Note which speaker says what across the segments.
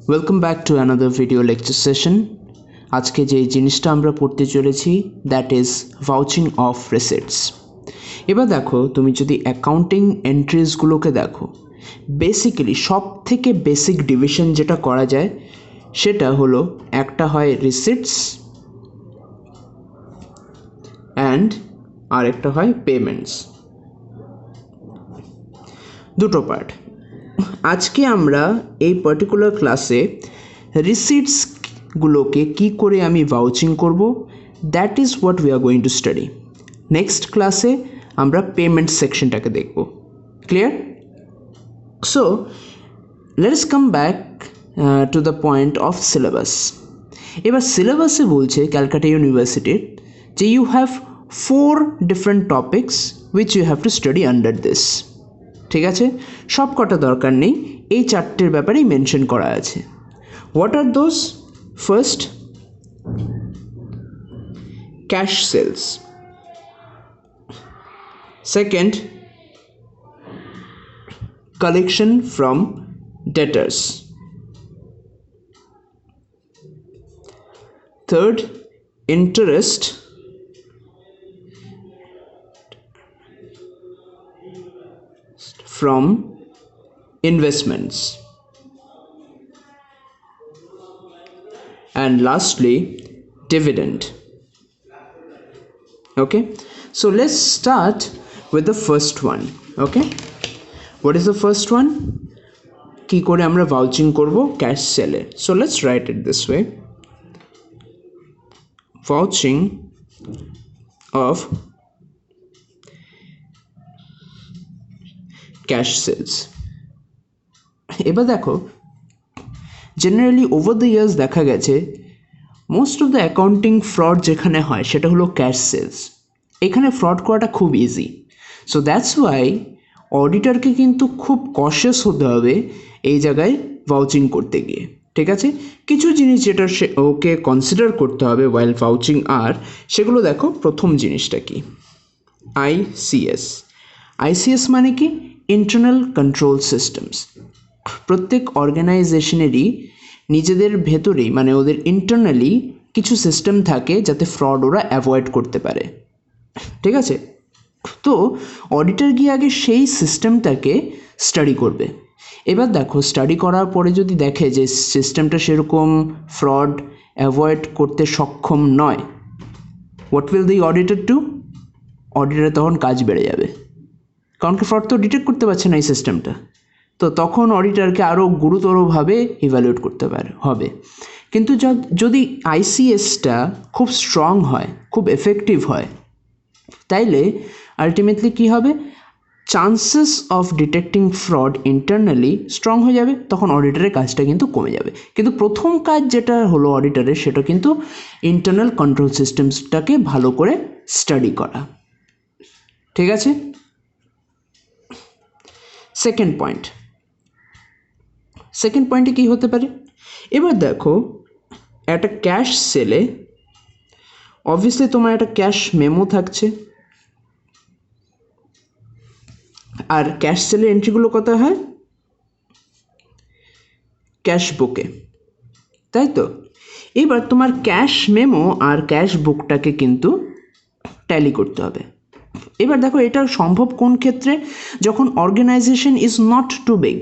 Speaker 1: Welcome back to another video lecture session. আজকে যে জিনিসটা আমরা পড়তে চলেছি দ্যাট ইজ ভাউচিং অফ রিসিটস। এবার দেখো, তুমি যদি অ্যাকাউন্টিং এন্ট্রিজগুলোকে দেখো, বেসিক্যালি সব থেকে বেসিক ডিভিশন যেটা করা যায় সেটা হলো একটা হয় রিসিটস অ্যান্ড আরেকটা হয় পেমেন্টস, দুটো পার্ট। আজকে আমরা এই পার্টিকুলার ক্লাসে রিসিটসগুলোকে কী করে আমি ভাউচিং করব, that is what we are going to study. Next ক্লাসে আমরা পেমেন্ট সেকশনটাকে দেখব। Clear? So let's come back to the point of syllabus. এবার সিলেবাসে বলছে ক্যালকাটা ইউনিভার্সিটির যে you have 4 different topics which you have to study under this. ঠিক আছে, সব কটা দরকার নেই, এই চারটের ব্যাপারেই মেনশন করা আছে। What are those? First, cash sales. Second, collection from debtors. Third, interest from investments. And lastly, dividend. Okay, so let's start with the first one. Okay, what is the first one? কি করে আমরা ভাউচিং করব cash সেলে? So let's write it this way: vouching of cash sales. এবার দেখো, generally over the years দেখা গেছে most of the accounting fraud যেখানে হয় সেটা হলো ক্যাশ সেলস। এখানে ফ্রড করাটা খুব ইজি। সো দ্যাটস ওয়াই অডিটরকে কিন্তু খুব কশিয়াস হতে হবে এই জায়গায় ভাউচিং করতে গিয়ে। ঠিক আছে, কিছু জিনিস যেটা ওকে কনসিডার করতে হবে ওয়াইল ভাউচিং আর সেগুলো দেখো। প্রথম জিনিসটা কি? আইসিএস। আইসিএস মানে কি? Internal control systems. প্রত্যেক অর্গানাইজেশনেরই নিজেদের ভেতরেই মানে ওদের ইন্টারনালি কিছু সিস্টেম থাকে যাতে ফ্রড ওরা অ্যাভয়েড করতে পারে। ঠিক আছে, তো অডিটর গিয়ে আগে সেই সিস্টেমটাকে স্টাডি করবে। এবার দেখো, স্টাডি করার পরে যদি দেখে যে সিস্টেমটা সেরকম ফ্রড অ্যাভয়েড করতে সক্ষম নয়, what will the auditor do? Auditor তখন কাজ বেড়ে যাবে, কারণ কি ফ্রড তো ডিটেক্ট করতে পারছে না এই সিস্টেমটা। তো তখন অডিটরকে আরও গুরুতরভাবে ইভ্যালুয়েট করতে হবে। কিন্তু যদি আইসিএসটা খুব স্ট্রং হয়, খুব এফেক্টিভ হয়, তাইলে আলটিমেটলি কী হবে? Chances of detecting fraud internally strong হয়ে যাবে, তখন অডিটরের কাজটা কিন্তু কমে যাবে। কিন্তু প্রথম কাজ যেটা হলো অডিটরের, সেটা কিন্তু ইন্টারনাল কন্ট্রোল সিস্টেমসটাকে ভালো করে স্টাডি করা। ঠিক আছে, সেকেন্ড পয়েন্টে কী হতে পারে? এবার দেখো, একটা ক্যাশ সেলে অবভিয়াসলি তোমার একটা ক্যাশ মেমো থাকছে, আর ক্যাশ সেলের এন্ট্রিগুলো কোথায় হয়? ক্যাশ বুকে, তাই তো? এবার তোমার ক্যাশ মেমো আর ক্যাশ বুকটাকে কিন্তু ট্যালি করতে হবে। এবার দেখো, এটা সম্ভব কোন ক্ষেত্রে? যখন organisation is not too big.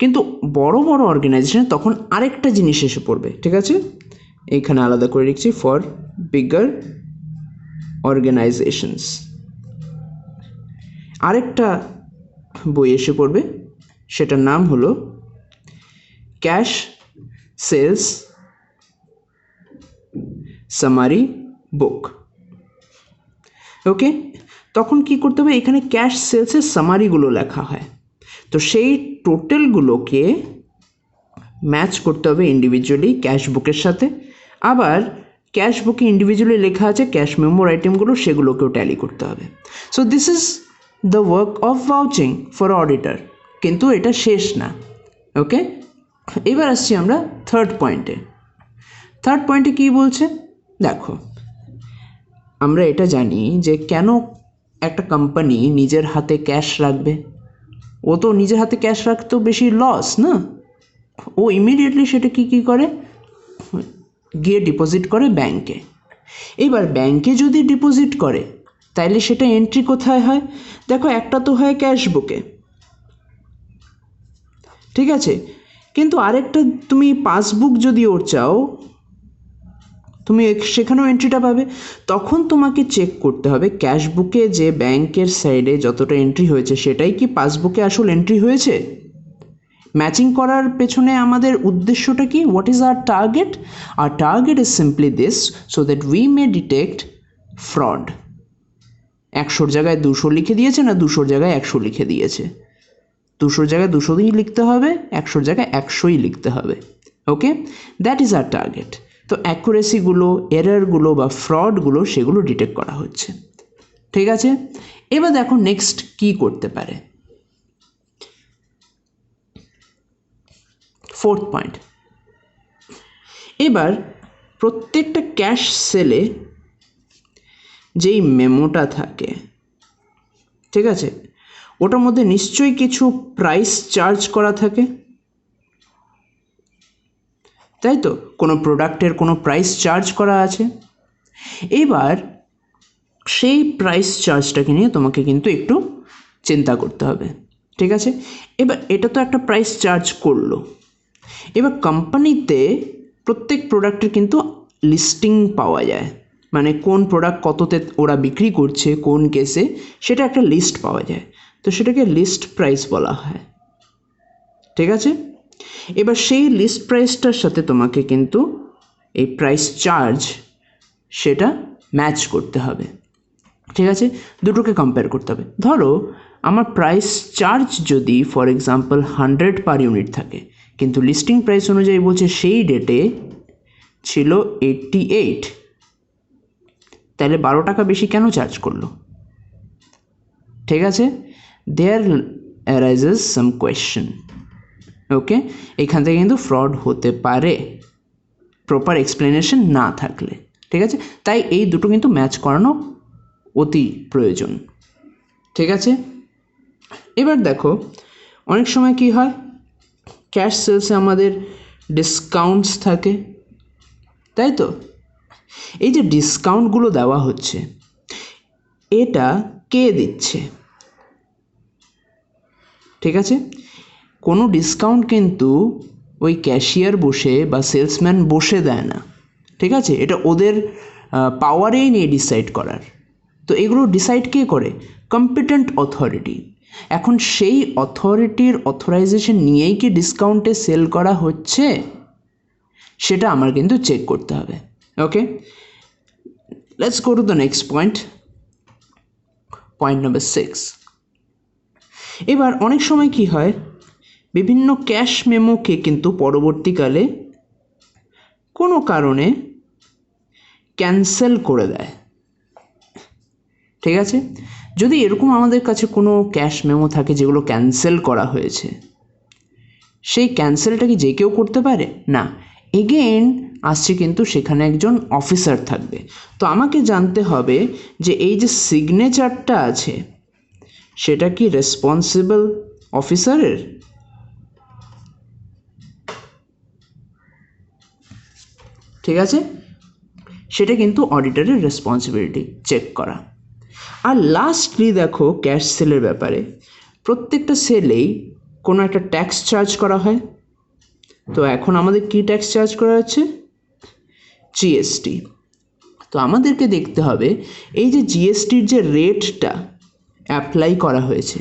Speaker 1: কিন্তু বড় বড় অর্গানাইজেশন তখন আরেকটা জিনিস এসে পড়বে। ঠিক আছে, এইখানে আলাদা করে লিখছি, ফর বিগার অর্গানাইজেশনস আরেকটা বই এসে পড়বে, সেটার নাম হলো ক্যাশ সেলস সামারি বুক। ওকে, তখন কি করতে হবে? এখানে ক্যাশ সেলসের সামারিগুলো লেখা হয়, তো সেই টোটালগুলোকে ম্যাচ করতে হবে ইন্ডিভিজুয়ালি ক্যাশ বুকের সাথে। আবার ক্যাশ বুকে ইন্ডিভিজুয়ালি লেখা আছে ক্যাশ মেমোর আইটেমগুলো, সেগুলোকেও ট্যালি করতে হবে। So this is the work of ভাউচিং for auditor. কিন্তু এটা শেষ না। ওকে, এবার আসছি আমরা থার্ড পয়েন্টে কী বলছে দেখো। আমরা এটা জানি যে কেন একটা কোম্পানি নিজের হাতে ক্যাশ রাখবে। ও তো নিজের হাতে ক্যাশ রাখতেও বেশি লস না, ও ইমিডিয়েটলি সেটা কি করে গিয়ে ডিপোজিট করে ব্যাংকে। এবার ব্যাংকে যদি ডিপোজিট করে তাইলে সেটা এন্ট্রি কোথায় হয়? দেখো, একটা তো হয় ক্যাশ বুকে, ঠিক আছে, কিন্তু আরেকটা তুমি পাসবুক যদি ওর চাও তুমি সেখানেও এন্ট্রিটা পাবে। তখন তোমাকে চেক করতে হবে ক্যাশ বুকে যে ব্যাংকের সাইডে যতটা এন্ট্রি হয়েছে সেটাই কি পাসবুকে আসল এন্ট্রি হয়েছে। ম্যাচিং করার পেছনে আমাদের উদ্দেশ্যটা কি? What is our target? Our target is simply this, so that we may detect fraud. 100 জায়গায় 200 লিখে দিয়েছে না 200 জায়গায় 100 লিখে দিয়েছে, 200 জায়গায় 200ই লিখতে হবে, 100 জায়গায় 100ই লিখতে হবে। ওকে, দ্যাট ইজ আওয়ার টার্গেট। তো অ্যাকুরেসিগুলো, এররগুলো বা ফ্রডগুলো সেগুলো ডিটেক্ট করা হচ্ছে, ঠিক আছে। এবার দেখো নেক্সট কি করতে পারে। ফোর্থ পয়েন্ট, এবার প্রত্যেকটা ক্যাশ সেলে যেই মেমোটা থাকে, ঠিক আছে, ওটার মধ্যে নিশ্চয়ই কিছু প্রাইস চার্জ করা থাকে, তাই তো? কোনো প্রোডাক্টের কোনো প্রাইস চার্জ করা আছে। এবার সেই প্রাইস চার্জটাকে নিয়ে তোমাকে কিন্তু একটু চিন্তা করতে হবে, ঠিক আছে। এবার এটা তো একটা প্রাইস চার্জ করলো। এবার কোম্পানিতে প্রত্যেক প্রোডাক্টের কিন্তু লিস্টিং পাওয়া যায়, মানে কোন প্রোডাক্ট কততে ওরা বিক্রি করছে কোন কেসে, সেটা একটা লিস্ট পাওয়া যায়। তো সেটাকে লিস্ট প্রাইস বলা হয়, ঠিক আছে। এবার সেই লিস্ট প্রাইসটার সাথে তোমাকে কিন্তু এই প্রাইস চার্জ সেটা ম্যাচ করতে হবে, ঠিক আছে। দুটোকে কম্পেয়ার করতে হবে। ধরো আমার প্রাইস চার্জ যদি ফর এক্সাম্পল 100 পার ইউনিট থাকে, কিন্তু লিস্টিং প্রাইস অনুযায়ী বলছে সেই ডেটে ছিল 88, তাহলে 12 টাকা বেশি কেন চার্জ করলো? ঠিক আছে, দেয়ার অ্যারাইজেস সাম কোয়েশ্চেন। ওকে, এখান থেকে কিন্তু ফ্রড হতে পারে প্রপার এক্সপ্লেনেশন না থাকলে, ঠিক আছে। তাই এই দুটো কিন্তু ম্যাচ করানো অতি প্রয়োজন, ঠিক আছে। এবার দেখো অনেক সময় কি হয়, ক্যাশ সেলসে আমাদের ডিসকাউন্টস থাকে, তাই তো? এই যে ডিসকাউন্টগুলো দেওয়া হচ্ছে এটা কে দিচ্ছে? ঠিক আছে, কোনো ডিসকাউন্ট কিন্তু ওই ক্যাশিয়ার বসে বা সেলসম্যান বসে দেয় না, ঠিক আছে। এটা ওদের পাওয়ারেই নেই ডিসাইড করার। তো এগুলো ডিসাইড কে করে? Competent authority. এখন সেই অথরিটির অথরাইজেশন নিয়েই কি ডিসকাউন্টে সেল করা হচ্ছে সেটা আমার কিন্তু চেক করতে হবে। Okay, let's go to the next point, point number 6। এবার অনেক সময় কি হয়, বিভিন্ন ক্যাশ মেমোকে কিন্তু পরবর্তীকালে কোনো কারণে ক্যান্সেল করে দেয়, ঠিক আছে। যদি এরকম আমাদের কাছে কোনো ক্যাশ মেমো থাকে যেগুলো ক্যান্সেল করা হয়েছে, সেই ক্যান্সেলটা কি যে কেউ করতে পারে? না, এগেইন আসছে কিন্তু সেখানে একজন অফিসার থাকবে। তো আমাকে জানতে হবে যে এই যে সিগনেচারটা আছে সেটা কি রেসপন্সিবল অফিসারের? ঠিক আছে, সেটা কিন্তু অডিটরের রেসপন্সিবিলিটি চেক করা। আর লাস্টলি দেখো ক্যাশ সেলের ব্যাপারে প্রত্যেকটা সেলেই কোনো একটা ট্যাক্স চার্জ করা হয়। তো এখন আমাদের কি ট্যাক্স চার্জ করা হচ্ছে? জিএসটি। তো আমাদেরকে দেখতে হবে এই যে জিএসটির যে রেটটা অ্যাপ্লাই করা হয়েছে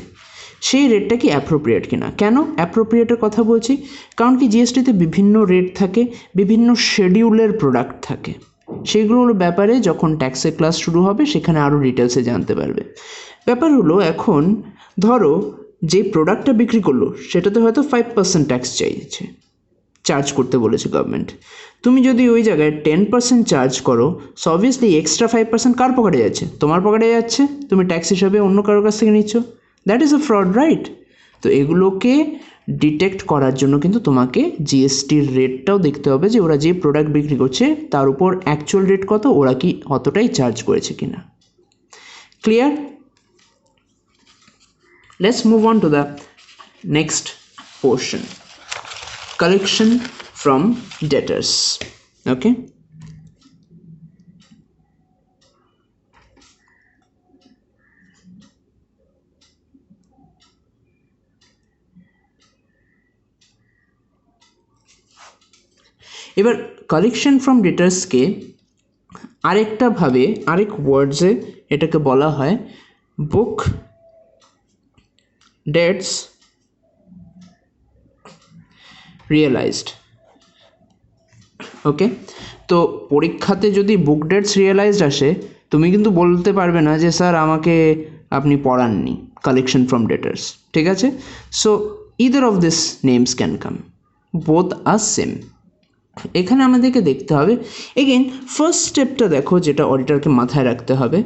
Speaker 1: সেই রেটটা কি অ্যাপ্রোপ্রিয়েট কিনা। কেন অ্যাপ্রোপ্রিয়েটের কথা বলছি? কারণ কি জিএসটিতে বিভিন্ন রেট থাকে, বিভিন্ন শেডিউলের প্রোডাক্ট থাকে, সেগুলোর ব্যাপারে যখন ট্যাক্সের ক্লাস শুরু হবে সেখানে আরও ডিটেলসে জানতে পারবে। ব্যাপার হলো এখন ধরো যে প্রোডাক্টটা বিক্রি করলো সেটাতে হয়তো 5% ট্যাক্স চাইছে, চার্জ করতে বলেছে গভর্নমেন্ট। তুমি যদি ওই জায়গায় 10% চার্জ করো, সো অবভিয়াসলি এক্সট্রা 5% কার পকেটে যাচ্ছে? তোমার পকেটে যাচ্ছে, তুমি ট্যাক্স হিসাবে অন্য কারোর কাছ থেকে নিচ্ছ। That is a fraud, right? তো এগুলোকে ডিটেক্ট করার জন্য কিন্তু তোমাকে জিএসটির রেটটাও দেখতে হবে যে ওরা যে প্রোডাক্ট বিক্রি করছে তার উপর অ্যাকচুয়াল রেট কত, ওরা কি অতটাই চার্জ করেছে কিনা। Clear? Let's move on two the next portion. collection from debtors. Okay, এবার কালেকশন ফ্রম ডেটার্সকে আরেকটা ভাবে আরেক ওয়ার্ডসে এটাকে বলা হয় বুক ডেটস রিয়েলাইজড। ওকে, তো পরীক্ষাতে যদি বুক ডেটস রিয়েলাইজড আসে, তুমি কিন্তু বলতে পারবে না যে স্যার আমাকে আপনি পড়াননি কালেকশন ফ্রম ডেটার্স। ঠিক আছে, so either of this names can come, both are same. এখানে আমাদেরকে দেখতে হবে এগেইন ফার্স্ট স্টেপটা দেখো, যেটা অডিটরকে মাথায় রাখতে হবে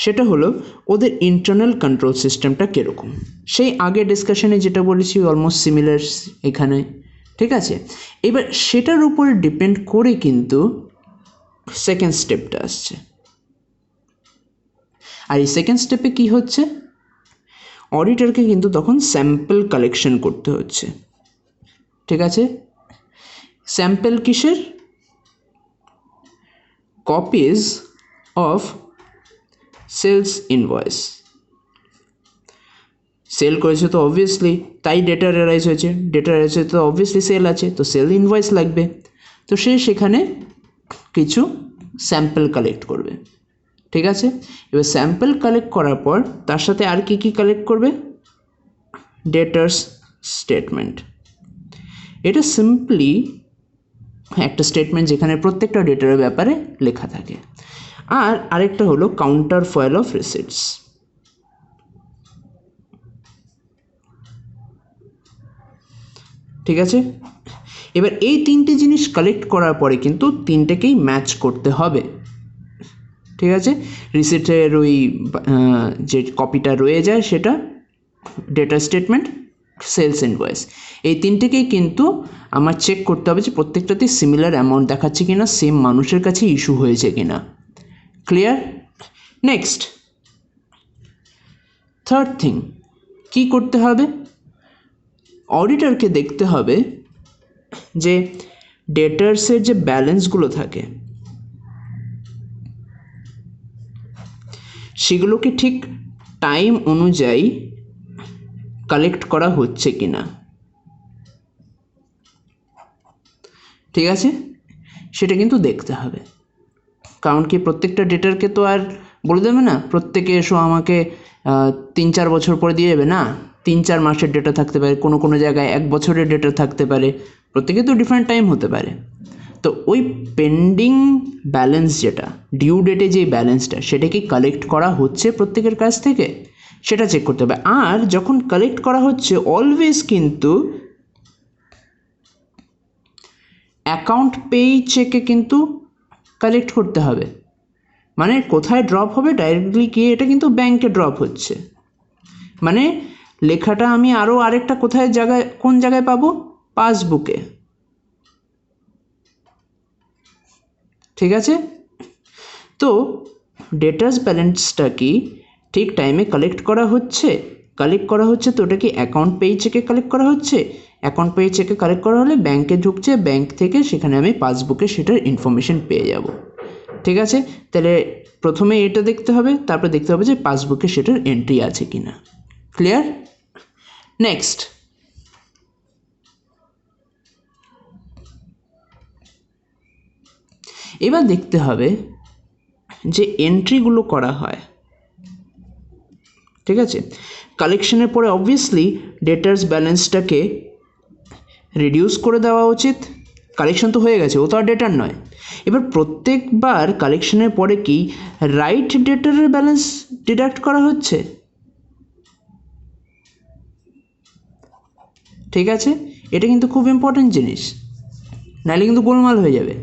Speaker 1: সেটা হলো ওদের ইন্টারনাল কন্ট্রোল সিস্টেমটা কীরকম। সেই আগে ডিসকাশনে যেটা বলেছি অলমোস্ট সিমিলার এখানে। ঠিক আছে, এবার সেটার উপরে ডিপেন্ড করে কিন্তু সেকেন্ড স্টেপটা আসছে। আর এই সেকেন্ড স্টেপে কি হচ্ছে, অডিটরকে কিন্তু তখন স্যাম্পল কালেকশন করতে হচ্ছে। ঠিক আছে, স্যাম্পল কিসের? Copies of sales invoice. Sale করেছে তো অবভিয়াসলি তাই ডেটা রিয়ালাইজ হয়েছে, ডেটা রিয়ালাইজ হয়েছে তো অবভিয়াসলি সেল আছে, তো সেল ইনভয়েস লাগবে। তো সে সেখানে কিছু স্যাম্পল কালেক্ট করবে। ঠিক আছে, এবার স্যাম্পল কালেক্ট করার পর তার সাথে আর কি কি কালেক্ট করবে? ডেটার্স স্টেটমেন্ট। এটা সিম্পলি একটা স্টেটমেন্ট যেখানে প্রত্যেকটা ডেটার ব্যাপারে লেখা থাকে। আর আরেকটা হলো কাউন্টার ফয়েল অফ রিসিটস। ঠিক আছে, এবার এই তিনটে জিনিস কালেক্ট করার পরে কিন্তু তিনটেকেই ম্যাচ করতে হবে। ঠিক আছে, রিসিটের ওই যে কপিটা রয়ে যায় সেটা, ডেটা স্টেটমেন্ট, সেলস ইনভয়েস, এই তিনটেকেই কিন্তু আমার চেক করতে হবে যে প্রত্যেকটাতে সিমিলার অ্যামাউন্ট দেখাচ্ছে কিনা, সেম মানুষের কাছে ইস্যু হয়েছে কিনা। ক্লিয়ার? নেক্সট থার্ড থিং কি করতে হবে, অডিটরকে দেখতে হবে যে ডেটার্সের যে ব্যালেন্সগুলো থাকে সেগুলোকে ঠিক টাইম অনুযায়ী কালেক্ট করা হচ্ছে কিনা। ঠিক আছে, সেটা কিন্তু দেখতে হবে, কারণ কি প্রত্যেকটা ডেটারকে তো আর বলে দেবে না প্রত্যেকে এসো আমাকে 3-4 বছর পরে দিয়ে দেবে না। 3-4 মাসের ডেটা থাকতে পারে, কোনো কোনো জায়গায় 1 বছরের ডেটা থাকতে পারে, প্রত্যেকে তো ডিফারেন্ট টাইম হতে পারে। তো ওই পেন্ডিং ব্যালেন্স যেটা ডিউ ডেটে যে ব্যালেন্সটা সেটা কি কালেক্ট করা হচ্ছে প্রত্যেকের কাছ থেকে, সেটা চেক করতে হবে। আর যখন কালেক্ট করা হচ্ছে অলওয়েজ কিন্তু অ্যাকাউন্ট পেই চেকে কিন্তু কালেক্ট করতে হবে। মানে কোথায় ড্রপ হবে, ডাইরেক্টলি গিয়ে এটা কিন্তু ব্যাংকে ড্রপ হচ্ছে, মানে লেখাটা আমি আরও আরেকটা কোথায় জায়গায় কোন জায়গায় পাবো? পাসবুকে। ঠিক আছে, তো ডেটার্স ব্যালেন্সটা কি ঠিক টাইমে কালেক্ট করা হচ্ছে? কালেক্ট করা হচ্ছে তো ওটা কি অ্যাকাউন্ট পেই চেকে কালেক্ট করা হচ্ছে? অ্যাকাউন্ট পেই চেকে কালেক্ট করা হলে ব্যাংকে ঢুকছে, ব্যাংক থেকে সেখানে আমি পাসবুকে সেটার ইনফরমেশন পেয়ে যাব। ঠিক আছে, তাহলে প্রথমে এটা দেখতে হবে, তারপর দেখতে হবে যে পাসবুকে সেটার এন্ট্রি আছে কি না। ক্লিয়ার? নেক্সট এবার দেখতে হবে যে এন্ট্রিগুলো করা হয়। ঠিক আছে, কালেকশনের পরে অবভিয়াসলি ডেটার্স ব্যালেন্সটাকে রিডিউস করে দেওয়া উচিত, কালেকশন তো হয়ে গেছে, ও তো আর ডেটার নয়। এবার প্রত্যেকবার কালেকশনের পরে কি রাইট ডেটারের ব্যালেন্স ডিডাক্ট করা হচ্ছে? ঠিক আছে, এটা কিন্তু খুব ইম্পর্টেন্ট জিনিস, নাহলে কিন্তু গোলমাল হয়ে যাবে।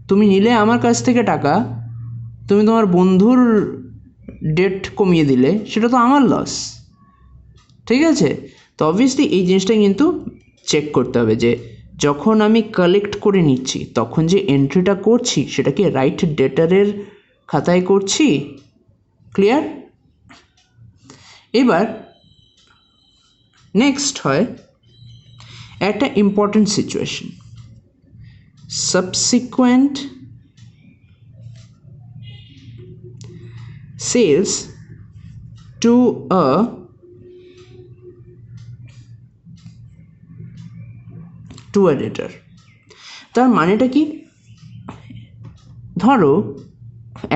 Speaker 1: তুমি নিলে আমার কাছ থেকে টাকা, তুমি তোমার বন্ধুর ডেট কমিয়ে দিলে, সেটা তো আমার লস। ঠিক আছে, তো অবভিয়াসলি এই জিনিসটা কিন্তু চেক করতে হবে যে যখন আমি কালেক্ট করে নিচ্ছি তখন যে এন্ট্রিটা করছি সেটা কি রাইট ডেটারের খাতায় করছি। ক্লিয়ার? এবার নেক্সট হয় একটা important situation, subsequent sales to a debtor. তার মানেটা কি? ধরো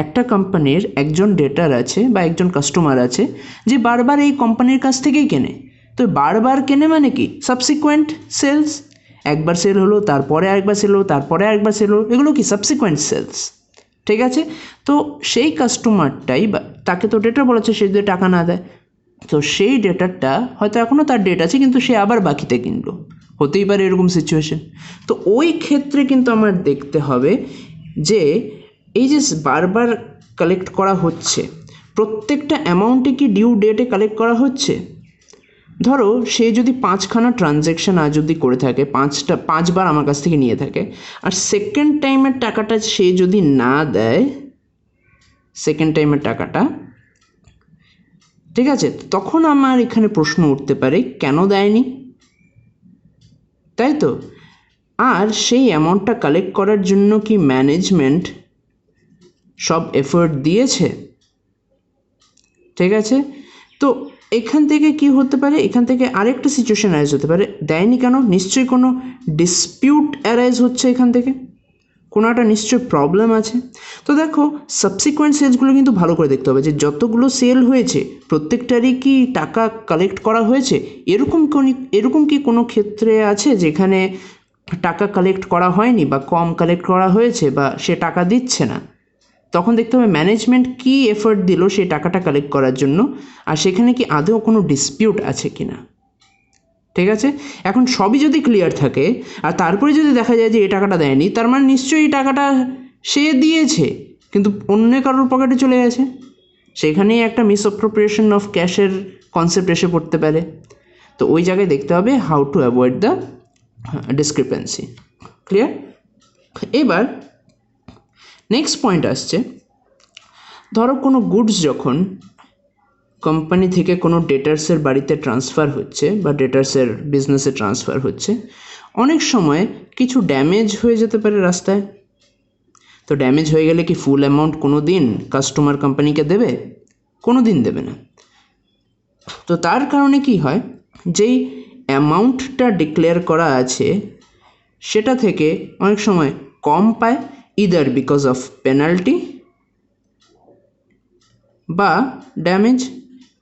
Speaker 1: একটা কোম্পানির একজন ডেটার আছে বা একজন কাস্টমার আছে যে বারবার এই কোম্পানির কাছ থেকেই কেনে। তো বারবার কেনে মানে কি? Subsequent sales. একবার সেল হলো, তারপরে আরেকবার সেল হলো, তারপরে আরেকবার সেল হলো, এগুলো কি সাবসিকুয়েন্ট সেলস। ঠিক আছে, তো সেই কাস্টমারটাই বা তাকে তো ডেটার বলেছে, সে যদি টাকা না দেয়, তো সেই ডেটারটা হয়তো এখনও তার ডেট আছে কিন্তু সে আবার বাকিতে কিনলো, হতেই পারে এরকম সিচুয়েশন। তো ওই ক্ষেত্রে কিন্তু আমার দেখতে হবে যে এই যে বারবার কালেক্ট করা হচ্ছে, প্রত্যেকটা অ্যামাউন্টে কি ডিউ ডেটে কালেক্ট করা হচ্ছে? ধরো সে যদি 5খানা ট্রানজ্যাকশান আজ অবধি করে থাকে, 5বার আমার কাছ থেকে নিয়ে থাকে, আর সেকেন্ড টাইমের টাকাটা সে যদি না দেয়, সেকেন্ড টাইমের টাকাটা, ঠিক আছে, তখন আমার এখানে প্রশ্ন উঠতে পারে কেন দেয়নি, তাই তো? আর সেই অ্যামাউন্টটা কালেক্ট করার জন্য কি ম্যানেজমেন্ট সব এফোর্ট দিয়েছে? ঠিক আছে, তো এখান থেকে কি হতে পারে, এখান থেকে আরেকটা সিচুয়েশন অ্যারাইজ হতে পারে, দেয়নি কেন? নিশ্চয়ই কোনো ডিসপিউট অ্যারাইজ হচ্ছে, এখান থেকে কোনো একটা নিশ্চয়ই প্রবলেম আছে। তো দেখো সাবসিকুয়েন্ট সেলসগুলো কিন্তু ভালো করে দেখতে হবে যে যতগুলো সেল হয়েছে প্রত্যেকটারই কি টাকা কালেক্ট করা হয়েছে। এরকম কি কোনো ক্ষেত্রে আছে যেখানে টাকা কালেক্ট করা হয়নি বা কম কালেক্ট করা হয়েছে বা সে টাকা দিচ্ছে না? তখন দেখতে হবে ম্যানেজমেন্ট কি এফোর্ট দিল সেই টাকাটা কালেক্ট করার জন্য, আর সেখানে কি আদৌ কোনো ডিসপিউট আছে কি না। ঠিক আছে, এখন সবই যদি ক্লিয়ার থাকে আর তারপরে যদি দেখা যায় যে এই টাকাটা দেয়নি, তার মানে নিশ্চয়ই এই টাকাটা সে দিয়েছে কিন্তু অন্য কারোর পকেটে চলে গেছে। সেখানেই একটা মিসঅ্যাপ্রোপ্রিয়েশন অফ ক্যাশের কনসেপ্ট এসে পড়তে পারে। তো ওই জায়গায় দেখতে হবে how to avoid the discrepancy. Clear? এবার নেক্সট পয়েন্ট আসছে, ধরো কোনো গুডস যখন কোম্পানি থেকে কোনো ডেটার্সের বাড়িতে ট্রান্সফার হচ্ছে বা ডেটার্সের বিজনেসে ট্রান্সফার হচ্ছে, অনেক সময় কিছু ড্যামেজ হয়ে যেতে পারে রাস্তায়। তো ড্যামেজ হয়ে গেলে কি ফুল অ্যামাউন্ট কোনো দিন কাস্টমার কোম্পানিকে দেবে? কোনো দিন দেবে না। তো তার কারণে কি হয়, যেই অ্যামাউন্টটা ডিক্লেয়ার করা আছে সেটা থেকে অনেক সময় কম পায়, ইদার বিকজ অফ পেনাল্টি বা ড্যামেজ।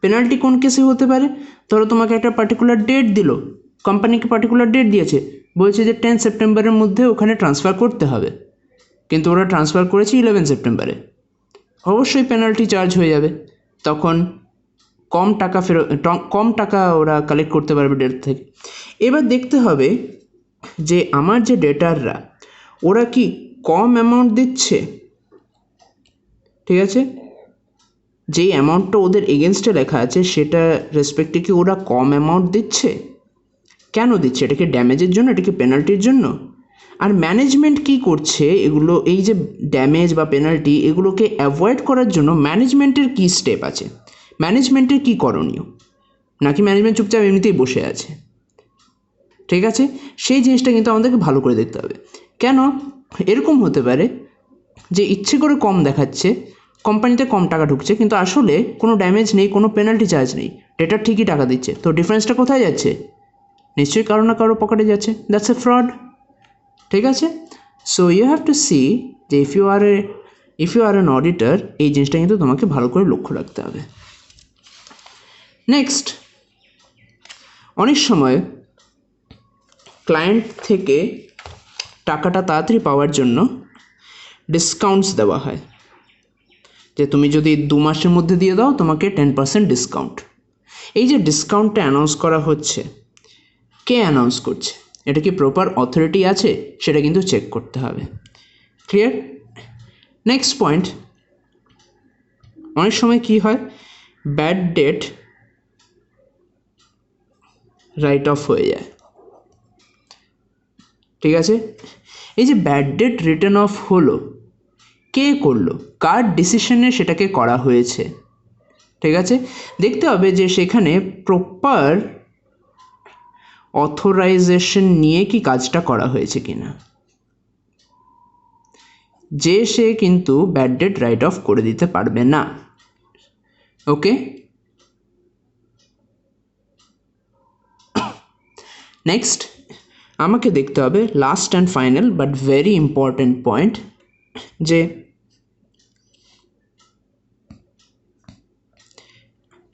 Speaker 1: পেনাল্টি কোন কেসে হতে পারে? ধরো তোমাকে একটা পার্টিকুলার ডেট দিল, কোম্পানিকে পার্টিকুলার ডেট দিয়েছে, বলছে যে 10 সেপ্টেম্বরের মধ্যে ওখানে ট্রান্সফার করতে হবে, কিন্তু ওরা ট্রান্সফার করেছে 11 সেপ্টেম্বরে, অবশ্যই পেনাল্টি চার্জ হয়ে যাবে। তখন কম টাকা ওরা কালেক্ট করতে পারবে ডেট থেকে। এবার দেখতে হবে যে আমার যে ডেটাররা ওরা কি কম অ্যামাউন্ট দিচ্ছে, ঠিক আছে, যেই অ্যামাউন্টটা ওদের এগেনস্টে লেখা আছে সেটা রেসপেক্টে কি ওরা কম অ্যামাউন্ট দিচ্ছে? কেন দিচ্ছে? এটা কি ড্যামেজের জন্য, এটা কি পেনাল্টির জন্য? আর ম্যানেজমেন্ট কি করছে এগুলো, এই যে ড্যামেজ বা পেনাল্টি, এগুলোকে অ্যাভয়েড করার জন্য ম্যানেজমেন্টের কি স্টেপ আছে, ম্যানেজমেন্টের কি করণীয়? নাকি ম্যানেজমেন্ট চুপচাপ এমনিতেই বসে আছে? ঠিক আছে, সেই জিনিসটা কিন্তু আমাদেরকে ভালো করে দেখতে হবে। কেন এরকম হতে পারে যে ইচ্ছে করে কম দেখাচ্ছে, কোম্পানিতে কম টাকা ঢুকছে কিন্তু আসলে কোনো ড্যামেজ নেই, কোনো পেনাল্টি চার্জ নেই, ডেটার ঠিকই টাকা দিচ্ছে, তো ডিফারেন্সটা কোথায় যাচ্ছে? নিশ্চয়ই কারো না কারো পকেটে যাচ্ছে। That's a fraud. ঠিক আছে, so you have to see যে if you are an auditor, এই জিনিসটা কিন্তু তোমাকে ভালো করে লক্ষ্য রাখতে হবে। নেক্সট, অনেক সময় ক্লায়েন্ট থেকে টাকাটা তাড়াতাড়ি পাওয়ার জন্য ডিসকাউন্টস দেওয়া হয়, যে তুমি যদি 2 মাসের মধ্যে দিয়ে দাও তোমাকে 10% ডিসকাউন্ট। এই যে ডিসকাউন্টটা অ্যানাউন্স করা হচ্ছে, কে অ্যানাউন্স করছে, এটা কি প্রপার অথরিটি আছে, সেটা কিন্তু চেক করতে হবে। ক্লিয়ার? নেক্সট পয়েন্ট, অনেক সময় কি হয়, ব্যাড ডেট রাইট অফ হয়ে যায়। ঠিক আছে, এই যে ব্যাড ডেট রিটার্ন অফ হলো, কে করলো, কার ডিসিশনে সেটাকে করা হয়েছে? ঠিক আছে, দেখতে হবে যে সেখানে প্রপার অথরাইজেশন নিয়ে কি কাজটা করা হয়েছে কিনা। যে সে কিন্তু ব্যাড ডেট রাইট অফ করে দিতে পারবে না। ওকে, নেক্সট আমাকে দেখতে হবে last and final but very important point, যে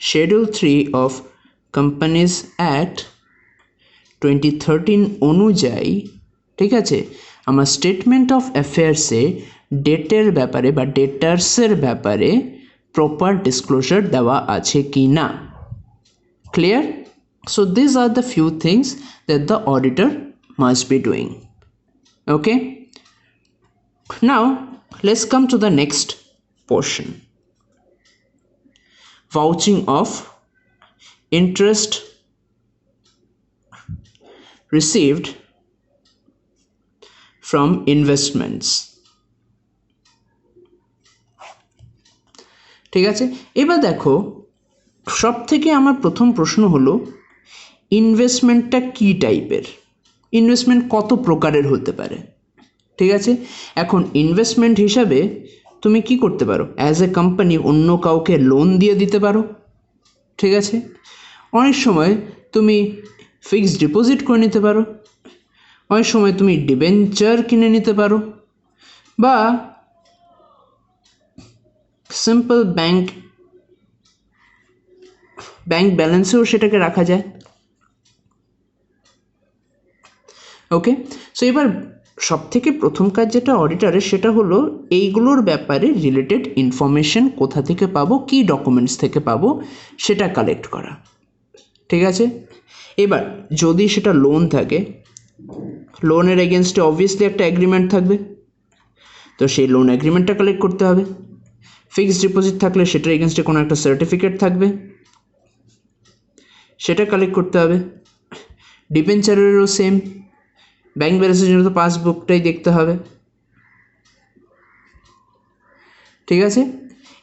Speaker 1: শিডিউল 3 অফ কোম্পানিজ অ্যাক্ট 2013 অনুযায়ী, ঠিক আছে, আমার স্টেটমেন্ট অফ অ্যাফেয়ার্সে ডেটের ব্যাপারে বা ডেটার্সের ব্যাপারে প্রপার ডিসক্লোজার দেওয়া আছে কি না। Clear? So these are the few things that the auditor must be doing. Okay, now let's come to the next portion, vouching of interest received from investments. ঠিক আছে, এবার দেখো সব থেকে আমার প্রথম প্রশ্ন হলো ইনভেস্টমেন্টটা কি টাইপের, ইনভেস্টমেন্ট কত প্রকারের হতে পারে। ঠিক আছে, এখন ইনভেস্টমেন্ট হিসাবে তুমি কি করতে পারো, অ্যাজ এ কোম্পানি অন্য কাউকে লোন দিয়ে দিতে পারো। ঠিক আছে, অনেক সময় তুমি ফিক্সড ডিপোজিট করে নিতে পারো, অনেক সময় তুমি ডিবেঞ্চার কিনে নিতে পারো, বা সিম্পল ব্যাংক ব্যালেন্সেও সেটাকে রাখা যায়। ওকে, সো এবার সব থেকে প্রথম কাজ যেটা অডিটারের, সেটা হলো এইগুলোর ব্যাপারে রিলেটেড ইনফরমেশন কোথা থেকে পাবো, কি ডকুমেন্টস থেকে পাবো সেটা কালেক্ট করা। ঠিক আছে, এবার যদি সেটা লোন থাকে, লোনের এগেনস্টে অবভিয়াসলি একটা এগ্রিমেন্ট থাকবে, তো সেই লোন এগ্রিমেন্টটা কালেক্ট করতে হবে। ফিক্সড ডিপোজিট থাকলে সেটার এগেনস্টে কোনো একটা সার্টিফিকেট থাকবে, সেটা কালেক্ট করতে হবে। ডিবেঞ্চারেরও সেম, ব্যাংক ব্যালেন্সের জন্য তো পাসবুকটাই দেখতে হবে। ঠিক আছে,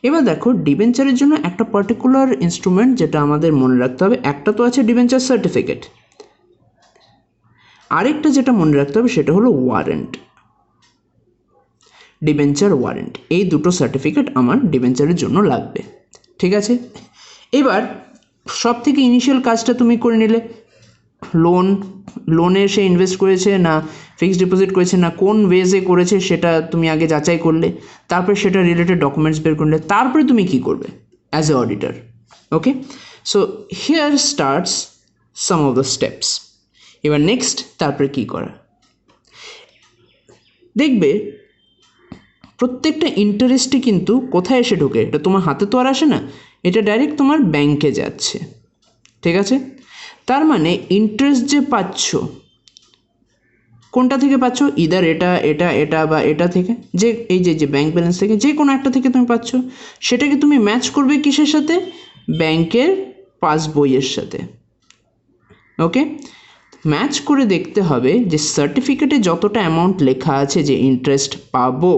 Speaker 1: এবার দেখো ডিবেঞ্চারের জন্য একটা পার্টিকুলার ইনস্ট্রুমেন্ট যেটা আমাদের মনে রাখতে হবে, একটা তো আছে ডিবেঞ্চার সার্টিফিকেট, আরেকটা যেটা মনে রাখতে হবে সেটা হলো ওয়ারেন্ট, ডিবেঞ্চার ওয়ারেন্ট। এই দুটো সার্টিফিকেট আমার ডিবেঞ্চারের জন্য লাগবে। ঠিক আছে, এবার সব থেকে ইনিশিয়াল কাজটা তুমি করে নিলে, লোনে সে ইনভেস্ট করেছে না ফিক্সড ডিপোজিট করেছে না কোন ওয়েজে করেছে সেটা তুমি আগে যাচাই করলে, তারপরে সেটা রিলেটেড ডকুমেন্টস বের করলে, তারপরে তুমি কি করবে as a auditor. Okay, so here starts some of the steps. এবার নেক্সট তারপরে কি করা, দেখবে প্রত্যেকটা ইন্টারেস্টই কিন্তু কোথায় এসে ঢোকে, এটা তোমার হাতে তো আর আসে না, এটা ডাইরেক্ট তোমার ব্যাংকে যাচ্ছে। ঠিক আছে, তার মানে ইন্টারেস্ট যে পাচ্ছ কোনটা থেকে পাচ্ছ, ইদার এটা বা এটা থেকে, যে এই যে ব্যাংক ব্যালেন্স থেকে যে কোনো একটা থেকে তুমি পাচ্ছ, সেটাকে তুমি ম্যাচ করবে কিসের সাথে, ব্যাংকের পাসবইয়ের সাথে। ওকে, ম্যাচ করে দেখতে হবে যে সার্টিফিকেটে যতটা অ্যামাউন্ট লেখা আছে যে ইন্টারেস্ট পাবো,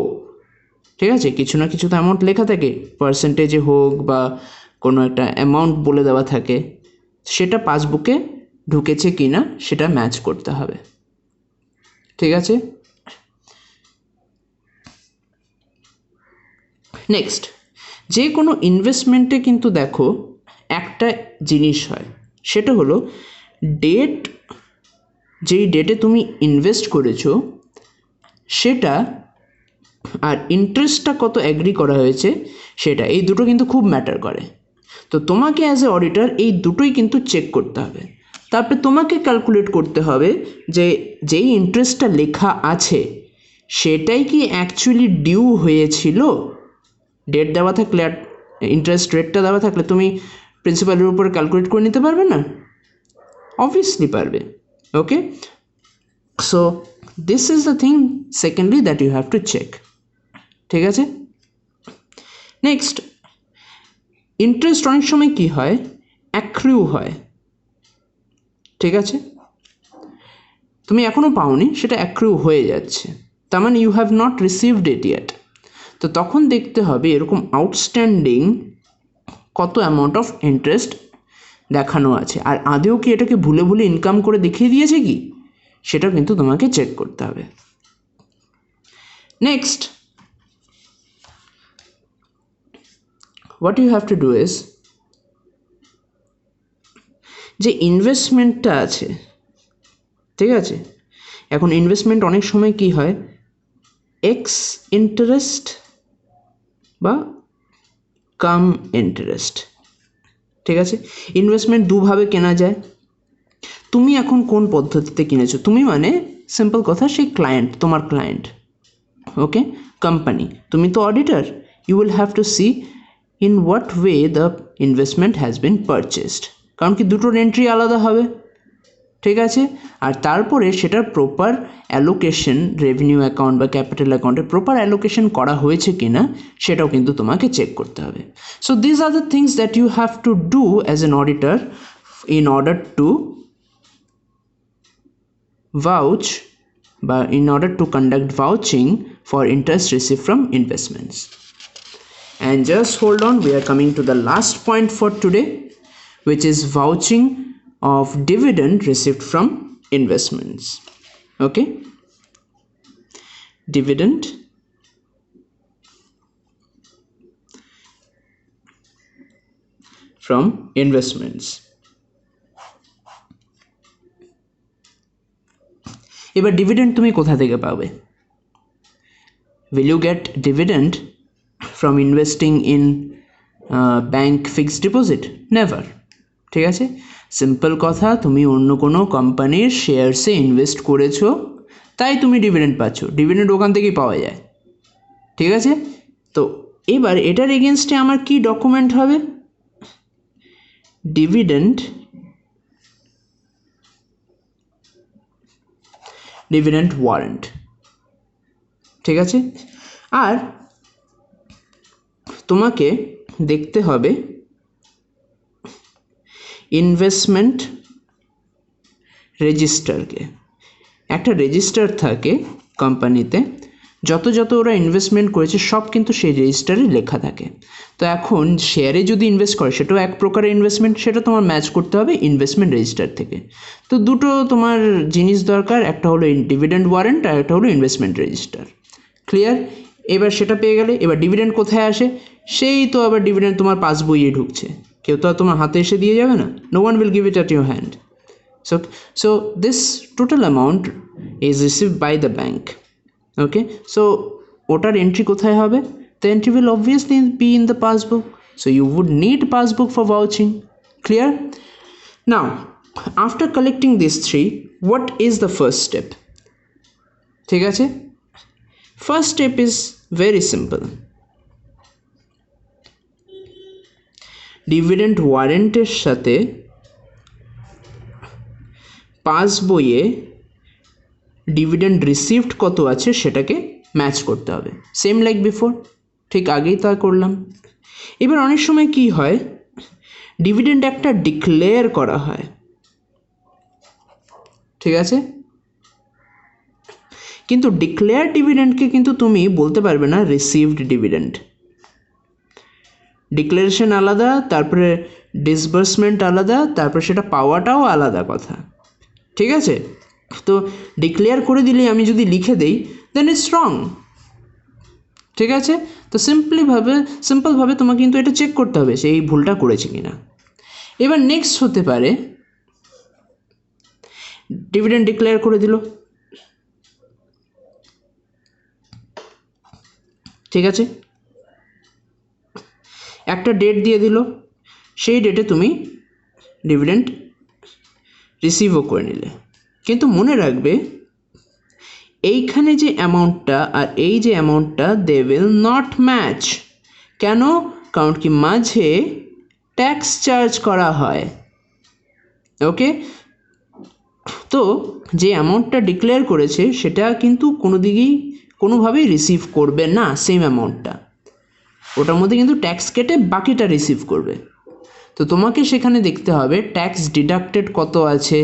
Speaker 1: ঠিক আছে, কিছু না কিছু তো অ্যামাউন্ট লেখা থাকে, পার্সেন্টেজে হোক বা কোনো একটা অ্যামাউন্ট বলে দেওয়া থাকে, সেটা পাসবুকে ঢুকেছে কি না সেটা ম্যাচ করতে হবে। ঠিক আছে, নেক্সট যে কোনো ইনভেস্টমেন্টে কিন্তু দেখো একটা জিনিস হয়, সেটা হলো ডেট, যেই ডেটে তুমি ইনভেস্ট করেছো সেটা আর ইন্টারেস্টটা কত অ্যাগ্রি করা হয়েছে সেটা, এই দুটো কিন্তু খুব ম্যাটার করে। তো তোমাকে অ্যাজ এ অডিটর এই দুটোই কিন্তু চেক করতে হবে, তারপরে তোমাকে ক্যালকুলেট করতে হবে যে যেই ইন্টারেস্টটা লেখা আছে সেটাই কি অ্যাকচুয়ালি ডিউ হয়েছিল। ডেট দেওয়া থাকলে আর ইন্টারেস্ট রেটটা দেওয়া থাকলে তুমি প্রিন্সিপালের উপর ক্যালকুলেট করে নিতে পারবে না, অবভিয়াসলি পারবে। Okay, so this is the thing secondly that you have to check. ঠিক আছে, নেক্সট ইন্টারেস্ট অনেক সময় কি হয়, অ্যাক্রিউ হয়। ঠিক আছে, তুমি এখনও পাওনি, সেটা অ্যাক্রিউ হয়ে যাচ্ছে, তার মানে you have not received it yet. তো তখন দেখতে হবে এরকম আউটস্ট্যান্ডিং কত অ্যামাউন্ট অফ ইন্টারেস্ট দেখানো আছে, আর আদেও কি এটাকে ভুলে ভুলে ইনকাম করে দেখিয়ে দিয়েছে কি, সেটা কিন্তু তোমাকে চেক করতে হবে। Next, what you have to do is, যে ইনভেস্টমেন্টটা আছে, ঠিক আছে, এখন ইনভেস্টমেন্ট অনেক সময় কি হয়, এক্স ইন্টারেস্ট বা কাম ইন্টারেস্ট, ঠিক আছে। ইনভেস্টমেন্ট দুভাবে কেনা যায়। তুমি এখন কোন পদ্ধতিতে কিনেছো, তুমি মানে সিম্পল কথা, সেই ক্লায়েন্ট, তোমার ক্লায়েন্ট, ওকে, কোম্পানি, তুমি তো auditor, you will have to see in what way the investment has been purchased, কারণ কি দুটোর এন্ট্রি আলাদা হবে, ঠিক আছে। আর তারপরে সেটার প্রপার অ্যালোকেশন রেভিনিউ অ্যাকাউন্ট বা ক্যাপিটাল অ্যাকাউন্টে প্রপার অ্যালোকেশন করা হয়েছে কিনা সেটাও কিন্তু তোমাকে চেক করতে হবে। So this are the things that you have to do as an auditor in order to vouch বা in order to conduct vouching for interest received from investments. And just hold on, we are coming to the last point for today, which is vouching of dividend received from investments. Okay, dividend from investments. এবার dividend তুমি কোথা থেকে পাবে? Will you get dividend from investing in bank fixed deposit? Never, ঠিক আছে। Simple কথা, তুমি অন্য কোনো কোম্পানির শেয়ারসে ইনভেস্ট করেছো, তাই তুমি ডিভিডেন্ড পাচ্ছ, ডিভিডেন্ড ওখান থেকেই পাওয়া যায়, ঠিক আছে। তো এবার এটার এগেনস্টে আমার কি ডকুমেন্ট হবে? ডিভিডেন্ড ওয়ারেন্ট, ঠিক আছে। আর তোমাকে দেখতে হবে ইনভেস্টমেন্ট রেজিস্টারকে, একটা রেজিস্টার থাকে কোম্পানিতে, যত যত ওরা ইনভেস্টমেন্ট করেছে সব কিন্তু সেই রেজিস্টারে লেখা থাকে। তো এখন শেয়ারে যদি ইনভেস্ট করে সেটাও এক প্রকারের ইনভেস্টমেন্ট, সেটা তোমার ম্যাচ করতে হবে ইনভেস্টমেন্ট রেজিস্টার থেকে। তো দুটো তোমার জিনিস দরকার, একটা হলো ডিভিডেন্ড ওয়ারেন্ট আর একটা হলো ইনভেস্টমেন্ট রেজিস্টার। ক্লিয়ার? এবার সেটা পেয়ে গেলে এবার ডিভিডেন্ড কোথায় আসে? সেই তো আবার ডিভিডেন্ড তোমার পাসবইয়ে ঢুকছে, কেউ তো আর তোমার হাতে এসে দিয়ে যাবে না, no one will give it at your hand. So this total amount is received by the bank. Okay, so ওটার এন্ট্রি কোথায় হবে? The entry will obviously be in the passbook, so you would need passbook for vouching. Clear? Now after collecting these three, what is the first step? ঠিক আছে, first step is very simple. Dividend ওয়ারেন্টের সাথে পাসবইয়ে dividend received কত আছে সেটাকে match করতে হবে, সেম লাইক বিফোর, ঠিক আগেই তা করলাম। এবার অনেক সময় কি হয়, ডিভিডেন্ড একটা ডিক্লেয়ার করা হয়, ঠিক আছে, কিন্তু ডিক্লেয়ার ডিভিডেন্ডকে কিন্তু তুমি বলতে পারবে না রিসিভড ডিভিডেন্ড। ডিক্লারেশন আলাদা, তারপরে ডিসবার্সমেন্ট আলাদা, তারপরে সেটা পাওয়াটাও আলাদা কথা, ঠিক আছে। তো ডিক্লেয়ার করে দিলে আমি যদি লিখে দেই দেন ইটস রং, ঠিক আছে। তো সিম্পলভাবে তোমাকে কিন্তু এটা চেক করতে হবে সে এই ভুলটা করেছে কিনা। এবার নেক্সট হতে পারে ডিভিডেন্ড ডিক্লেয়ার করে দিল, ঠিক আছে, একটা ডেট দিয়ে দিল, সেই ডেটে তুমি ডিভিডেন্ড রিসিভও করে নিলে, কিন্তু মনে রাখবে এইখানে যে অ্যামাউন্টটা আর এই যে অ্যামাউন্টটা দে উইল নট ম্যাচ। কেন? কারণ কি মাঝে ট্যাক্স চার্জ করা হয়, ওকে। তো যে অ্যামাউন্টটা ডিক্লেয়ার করেছে সেটা কিন্তু কোনোভাবেই রিসিভ করবে না সেম অ্যামাউন্টটা, ওটার মধ্যে কিন্তু ট্যাক্স কেটে বাকিটা রিসিভ করবে। তো তোমাকে সেখানে দেখতে হবে ট্যাক্স ডিডাক্টেড কত আছে,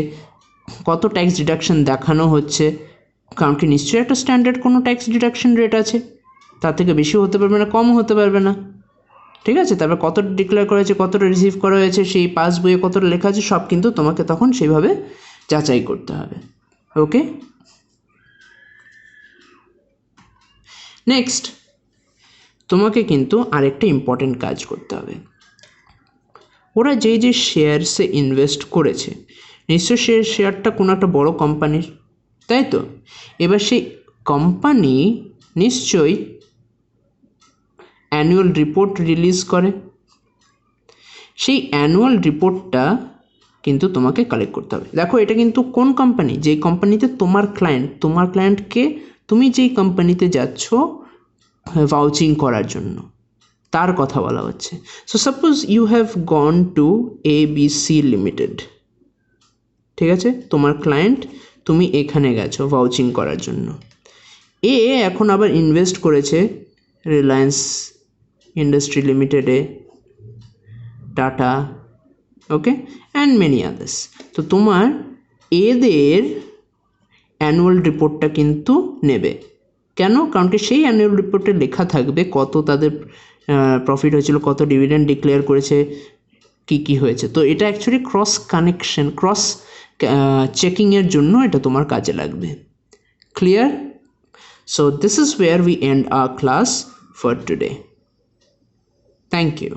Speaker 1: কত ট্যাক্স ডিডাকশন দেখানো হচ্ছে, কারণ কি নিশ্চয়ই একটা স্ট্যান্ডার্ড কোনো ট্যাক্স ডিডাকশন রেট আছে, তার থেকে বেশিও হতে পারবে না, কমও হতে পারবে না, ঠিক আছে, তারপর কতটা ডিক্লেয়ার করা হয়েছে, কতটা রিসিভ করা হয়েছে, সেই পাস বইয়ে কতটা লেখা আছে, সব কিন্তু তোমাকে তখন সেইভাবে যাচাই করতে হবে। ওকে, নেক্সট তোমাকে কিন্তু আরেকটা ইম্পর্টেন্ট কাজ করতে হবে। ওরা যেই যে শেয়ারসে ইনভেস্ট করেছে, নিশ্চয়ই সে শেয়ারটা কোনো একটা বড় কোম্পানির, তাই তো? এবার সেই কোম্পানি নিশ্চয়ই অ্যানুয়াল রিপোর্ট রিলিজ করে, সেই অ্যানুয়াল রিপোর্টটা কিন্তু তোমাকে কালেক্ট করতে হবে। দেখো এটা কিন্তু কোন কোম্পানি, যেই কোম্পানিতে তোমার ক্লায়েন্টকে তুমি যেই কোম্পানিতে যাচ্ছ ভাউচিং করার জন্য, তার কথা বলা হচ্ছে। So suppose you have gone to ABC limited, ঠিক আছে, তোমার ক্লায়েন্ট, তুমি এখানে গেছো ভাউচিং করার জন্য। এখন আবার ইনভেস্ট করেছে রিলায়েন্স ইন্ডাস্ট্রি লিমিটেডে, tata, okay, and many others. তো তোমার এদের অ্যানুয়াল রিপোর্টটা কিন্তু নেবে। কেন? কারণ কি সেই অ্যানুয়াল রিপোর্টে লেখা থাকবে কত তাদের প্রফিট হয়েছিল, কত ডিভিডেন্ড ডিক্লেয়ার করেছে, কি হয়েছে। তো এটা অ্যাকচুয়ালি ক্রস কানেকশন, ক্রস চেকিংয়ের জন্য এটা তোমার কাজে লাগবে। Clear? So this is where we end our class for today. Thank you.